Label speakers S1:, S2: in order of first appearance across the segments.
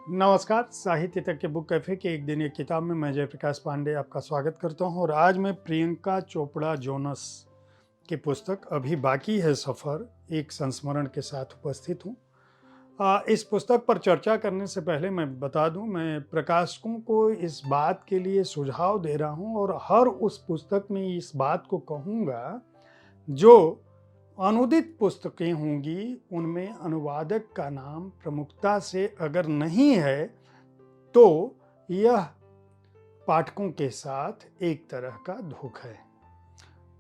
S1: नमस्कार, साहित्य तक के बुक कैफ़े के एक दिन एक किताब में मैं जयप्रकाश पांडे आपका स्वागत करता हूं और आज मैं प्रियंका चोपड़ा जोनस की पुस्तक अभी बाकी है सफ़र एक संस्मरण के साथ उपस्थित हूं। इस पुस्तक पर चर्चा करने से पहले मैं बता दूं, मैं प्रकाशकों को इस बात के लिए सुझाव दे रहा हूं और हर उस पुस्तक में इस बात को कहूँगा जो अनुदित पुस्तकें होंगी, उनमें अनुवादक का नाम प्रमुखता से अगर नहीं है, तो यह पाठकों के साथ एक तरह का धोखा है।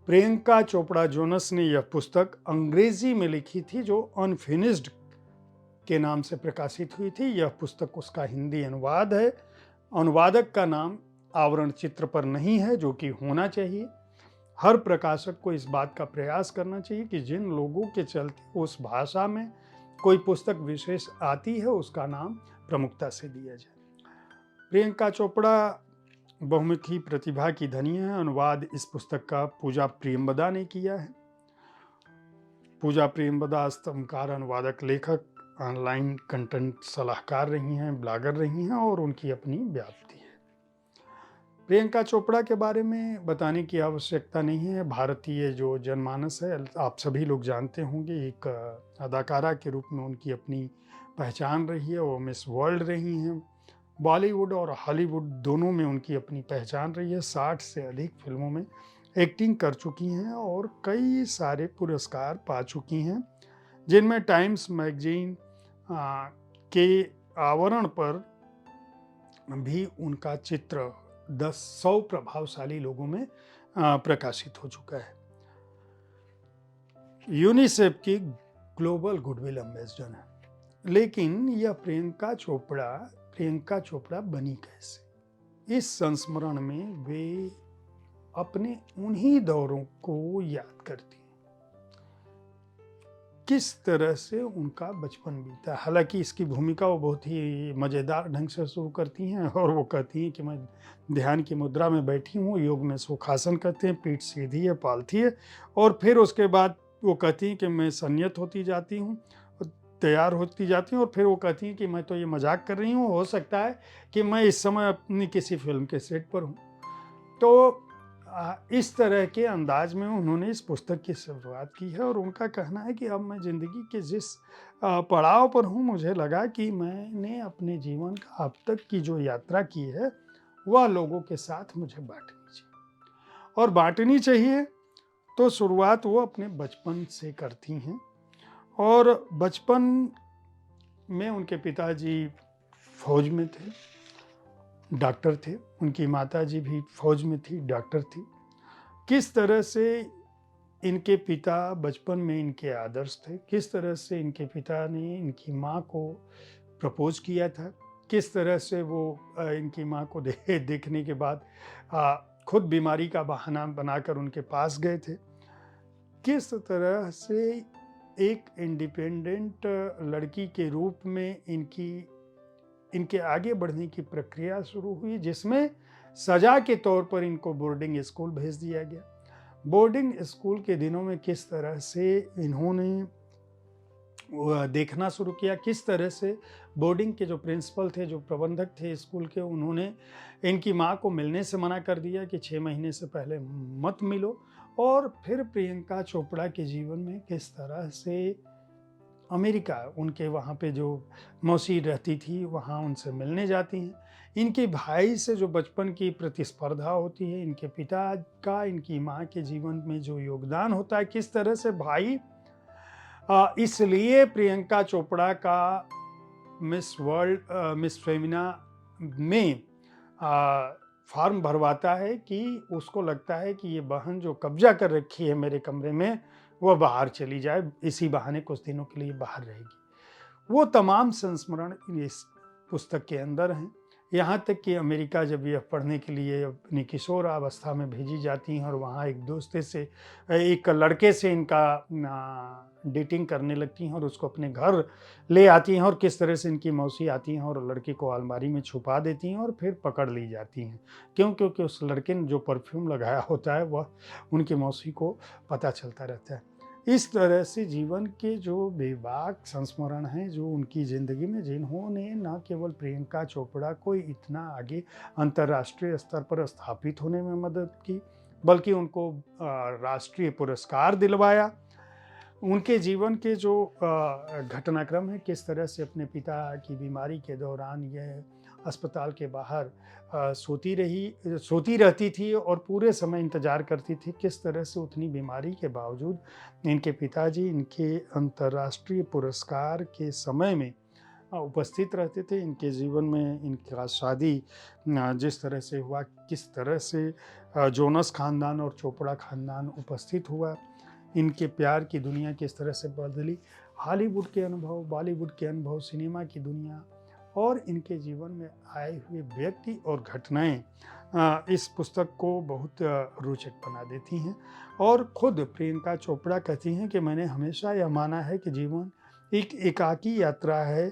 S1: प्रियंका चोपड़ा जोनस ने यह पुस्तक अंग्रेजी में लिखी थी, जो अनफिनिश्ड के नाम से प्रकाशित हुई थी। यह पुस्तक उसका हिंदी अनुवाद है। अनुवादक का नाम आवरण चित्र पर नहीं है, जो कि होना चाहिए। हर प्रकाशक को इस बात का प्रयास करना चाहिए कि जिन लोगों के चलते उस भाषा में कोई पुस्तक विशेष आती है, उसका नाम प्रमुखता से दिया जाए। प्रियंका चोपड़ा बहुमुखी प्रतिभा की धनी है। अनुवाद इस पुस्तक का पूजा प्रियंवदा ने किया है। पूजा प्रियंवदा स्तंभकार, अनुवादक, लेखक, ऑनलाइन कंटेंट सलाहकार रही हैं, ब्लॉगर रही हैं और उनकी अपनी व्याप्ति है। प्रियंका चोपड़ा के बारे में बताने की आवश्यकता नहीं है। भारतीय जो जनमानस है, आप सभी लोग जानते होंगे। एक अदाकारा के रूप में उनकी अपनी पहचान रही है। वो मिस वर्ल्ड रही हैं। बॉलीवुड और हॉलीवुड दोनों में उनकी अपनी पहचान रही है। 60 से अधिक फिल्मों में एक्टिंग कर चुकी हैं और कई सारे पुरस्कार पा चुकी हैं, जिनमें टाइम्स मैगजीन के आवरण पर भी उनका चित्र 100 प्रभावशाली लोगों में प्रकाशित हो चुका है। यूनिसेफ की ग्लोबल गुडविल एम्बेसडर है। लेकिन यह प्रियंका चोपड़ा बनी कैसे? इस संस्मरण में वे अपने उन्हीं दौरों को याद करती हैं, किस तरह से उनका बचपन बीता। हालांकि इसकी भूमिका वो बहुत ही मज़ेदार ढंग से शुरू करती हैं और वो कहती हैं कि मैं ध्यान की मुद्रा में बैठी हूँ, योग में सुखासन करते हैं, पीठ सीधी है, पालथी है, और फिर उसके बाद वो कहती हैं कि मैं संयत होती जाती हूँ, तैयार होती जाती हूँ, और फिर वो कहती हैं कि मैं तो ये मजाक कर रही हूँ, हो सकता है कि मैं इस समय अपनी किसी फिल्म के सेट पर हूँ। तो इस तरह के अंदाज में उन्होंने इस पुस्तक की शुरुआत की है और उनका कहना है कि अब मैं ज़िंदगी के जिस पड़ाव पर हूँ, मुझे लगा कि मैंने अपने जीवन का अब तक की जो यात्रा की है, वह लोगों के साथ मुझे बांटनी चाहिए। और बांटनी चाहिए तो शुरुआत वो अपने बचपन से करती हैं। और बचपन में उनके पिताजी फौज में थे, डॉक्टर थे। उनकी माताजी भी फौज में थी, डॉक्टर थी। किस तरह से इनके पिता बचपन में इनके आदर्श थे, किस तरह से इनके पिता ने इनकी माँ को प्रपोज किया था, किस तरह से वो इनकी माँ को देखने के बाद खुद बीमारी का बहाना बनाकर उनके पास गए थे, किस तरह से एक इंडिपेंडेंट लड़की के रूप में इनके आगे बढ़ने की प्रक्रिया शुरू हुई, जिसमें सजा के तौर पर इनको बोर्डिंग स्कूल भेज दिया गया। बोर्डिंग स्कूल के दिनों में किस तरह से इन्होंने देखना शुरू किया, किस तरह से बोर्डिंग के जो प्रिंसिपल थे, जो प्रबंधक थे स्कूल के, उन्होंने इनकी माँ को मिलने से मना कर दिया कि 6 महीने से पहले मत मिलो। और फिर प्रियंका चोपड़ा के जीवन में किस तरह से अमेरिका, उनके वहाँ पे जो मौसी रहती थी, वहाँ उनसे मिलने जाती हैं। इनके भाई से जो बचपन की प्रतिस्पर्धा होती है, इनके पिता का इनकी माँ के जीवन में जो योगदान होता है, किस तरह से भाई इसलिए प्रियंका चोपड़ा का मिस फेमिना में फॉर्म भरवाता है कि उसको लगता है कि ये बहन जो कब्जा कर रखी है मेरे कमरे में, वह बाहर चली जाए, इसी बहाने कुछ दिनों के लिए बाहर रहेगी। वो तमाम संस्मरण इस पुस्तक के अंदर हैं। यहाँ तक कि अमेरिका जब यह पढ़ने के लिए अपनी किशोरावस्था में भेजी जाती हैं और वहाँ एक लड़के से इनका डेटिंग करने लगती हैं और उसको अपने घर ले आती हैं, और किस तरह से इनकी मौसी आती हैं और लड़के को अलमारी में छुपा देती हैं और फिर पकड़ ली जाती हैं। क्योंकि उस लड़के ने जो परफ्यूम लगाया होता है, वह उनकी मौसी को पता चलता रहता है। इस तरह से जीवन के जो बेबाक संस्मरण हैं जो उनकी ज़िंदगी में, जिन्होंने न केवल प्रियंका चोपड़ा को इतना आगे अंतर्राष्ट्रीय स्तर पर स्थापित होने में मदद की, बल्कि उनको राष्ट्रीय पुरस्कार दिलवाया। उनके जीवन के जो घटनाक्रम है, किस तरह से अपने पिता की बीमारी के दौरान यह अस्पताल के बाहर सोती रहती थी और पूरे समय इंतज़ार करती थी, किस तरह से उतनी बीमारी के बावजूद इनके पिताजी इनके अंतर्राष्ट्रीय पुरस्कार के समय में उपस्थित रहते थे। इनके जीवन में इनका शादी जिस तरह से हुआ, किस तरह से जोनस ख़ानदान और चोपड़ा ख़ानदान उपस्थित हुआ, इनके प्यार की दुनिया किस तरह से बदली, हॉलीवुड के अनुभव, बॉलीवुड के अनुभव, सिनेमा की दुनिया और इनके जीवन में आए हुए व्यक्ति और घटनाएं इस पुस्तक को बहुत रोचक बना देती हैं। और खुद प्रियंका चोपड़ा कहती हैं कि मैंने हमेशा यह माना है कि जीवन एक एकाकी यात्रा है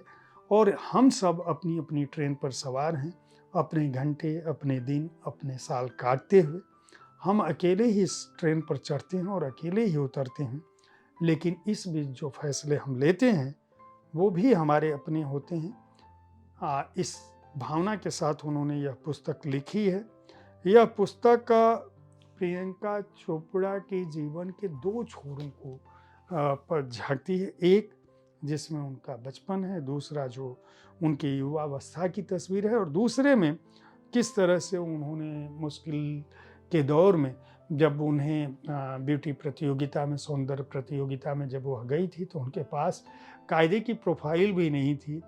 S1: और हम सब अपनी अपनी ट्रेन पर सवार हैं, अपने घंटे, अपने दिन, अपने साल काटते हुए। हम अकेले ही इस ट्रेन पर चढ़ते हैं और अकेले ही उतरते हैं, लेकिन इस बीच जो फैसले हम लेते हैं वो भी हमारे अपने होते हैं। इस भावना के साथ उन्होंने यह पुस्तक लिखी है। यह पुस्तक प्रियंका चोपड़ा के जीवन के दो छोरों को पर झांकती है। एक जिसमें उनका बचपन है, दूसरा जो उनकी युवावस्था की तस्वीर है, और दूसरे में किस तरह से उन्होंने मुश्किल के दौर में, जब उन्हें ब्यूटी प्रतियोगिता में, सौंदर्य प्रतियोगिता में जब वह गई थी तो उनके पास कायदे की प्रोफाइल भी नहीं थी,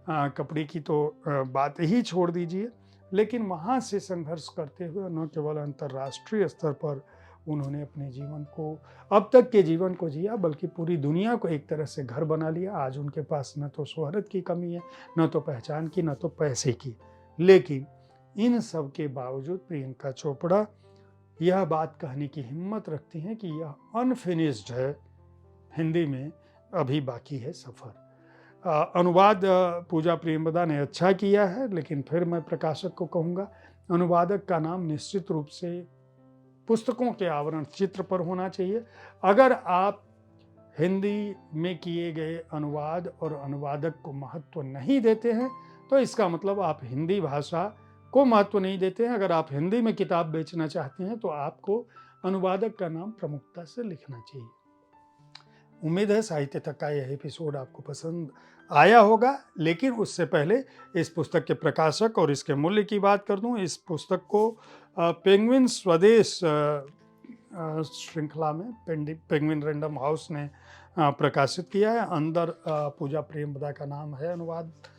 S1: कपड़े की तो बात ही छोड़ दीजिए, लेकिन वहाँ से संघर्ष करते हुए न केवल अंतर्राष्ट्रीय स्तर पर उन्होंने अपने जीवन को, अब तक के जीवन को जिया, बल्कि पूरी दुनिया को एक तरह से घर बना लिया। आज उनके पास न तो शोहरत की कमी है, न तो पहचान की, न तो पैसे की, लेकिन इन सब के बावजूद प्रियंका चोपड़ा यह बात कहने की हिम्मत रखती हैं कि यह अनफिनिश्ड है, हिंदी में अभी बाकी है सफ़र। अनुवाद पूजा प्रेमदा ने अच्छा किया है, लेकिन फिर मैं प्रकाशक को कहूँगा अनुवादक का नाम निश्चित रूप से पुस्तकों के आवरण चित्र पर होना चाहिए। अगर आप हिंदी में किए गए अनुवाद और अनुवादक को महत्व नहीं देते हैं तो इसका मतलब आप हिंदी भाषा को महत्व नहीं देते हैं। अगर आप हिंदी में किताब बेचना चाहते हैं तो आपको अनुवादक का नाम प्रमुखता से लिखना चाहिए। उम्मीद है साहित्य तक का यह एपिसोड आपको पसंद आया होगा, लेकिन उससे पहले इस पुस्तक के प्रकाशक और इसके मूल्य की बात कर दूं। इस पुस्तक को पेंगुइन स्वदेश श्रृंखला में पेंगुइन रैंडम हाउस ने प्रकाशित किया है। अंदर पूजा प्रेमदा का नाम है अनुवादक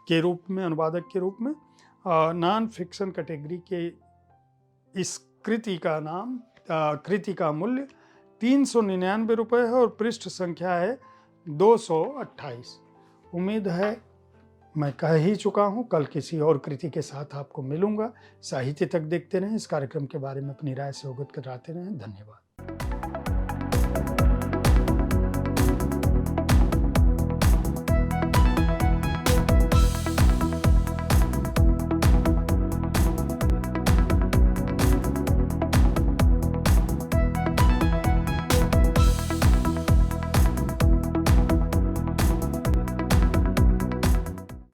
S1: के रूप में। नॉन फिक्शन कैटेगरी के इस कृति का मूल्य 399 रुपये है और पृष्ठ संख्या है 228। उम्मीद है मैं कह ही चुका हूँ, कल किसी और कृति के साथ आपको मिलूंगा। साहित्य तक देखते रहें, इस कार्यक्रम के बारे में अपनी राय से अवगत कराते रहें। धन्यवाद।